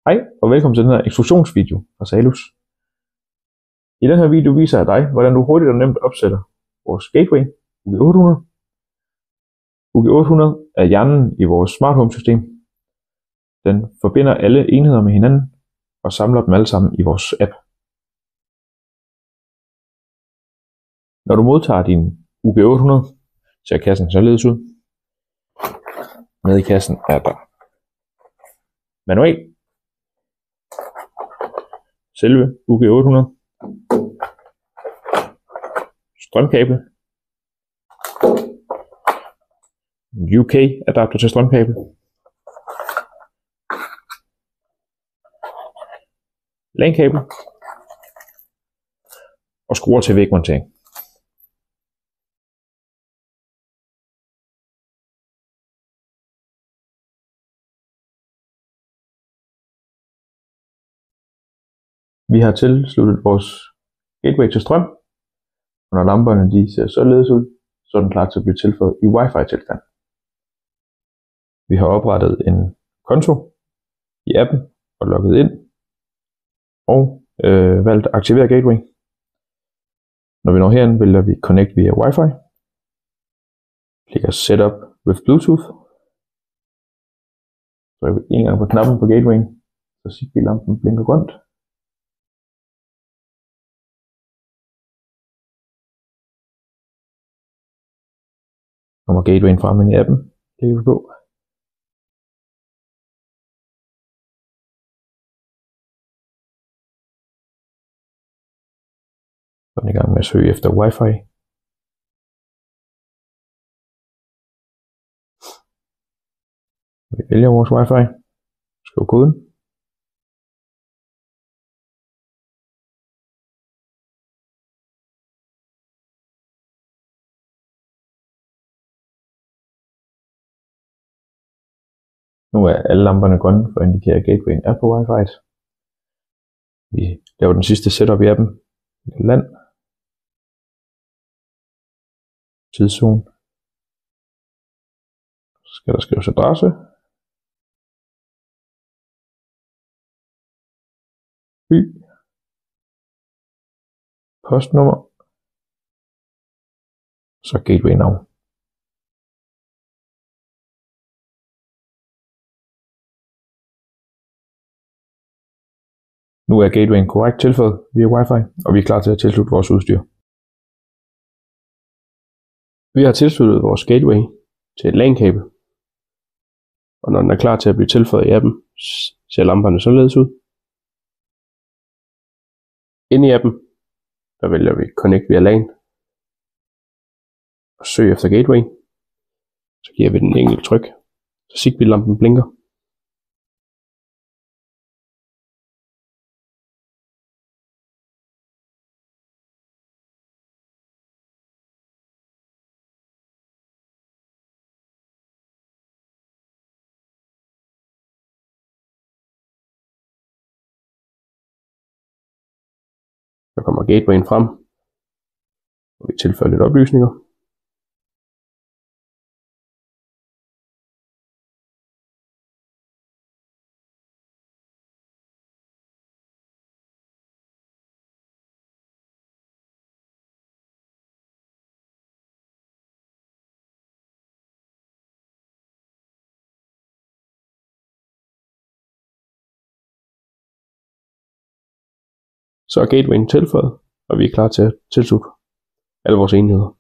Hej og velkommen til den her instruktionsvideo fra Salus. I den her video viser jeg dig, hvordan du hurtigt og nemt opsætter vores gateway UG800. UG800 er hjernen i vores smart home system. Den forbinder alle enheder med hinanden og samler dem alle sammen i vores app. Når du modtager din UG800, ser kassen således ud. Med i kassen er der manual, selve UG800, strømkabel, UK adapter til strømkabel, LAN-kabel og skruer til vægmontering. Vi har tilsluttet vores gateway til strøm, og når lamperne de ser således ud, så er den klar til at blive tilføjet i Wi-Fi tilstand. Vi har oprettet en konto i appen og logget ind og valgt at aktivere gateway. Når vi når herind, vælger vi Connect via Wi-Fi, klikker Setup with Bluetooth, trykker vi en gang på knappen på gatewayen, så Zigbee-lampen blinker grønt. Kommer gatewayen frem ind i appen, klikker vi på. Så er den i gang med at søge efter Wi-Fi. Vi vælger vores Wi-Fi, skriver koden. Nu er alle lamperne grønne for at indikere, at gatewayen er på Wi-Fi'et. Vi laver den sidste setup i appen. Land. Tidszone. Så skal der skrives adresse. By. Postnummer. Så gateway-navn. Nu er gatewayen korrekt tilføjet via Wi-Fi, og vi er klar til at tilslutte vores udstyr. Vi har tilsluttet vores gateway til et LAN-kabel, og når den er klar til at blive tilføjet i appen, ser lamperne således ud. Inde i appen, der vælger vi Connect via LAN og søg efter gateway. Så giver vi den en enkelt tryk, så Zigbee-lampen blinker. Så kommer gatewayen frem, og vi tilføjer lidt oplysninger. Så er gatewayen tilføjet, og vi er klar til at tilslutte alle vores enheder.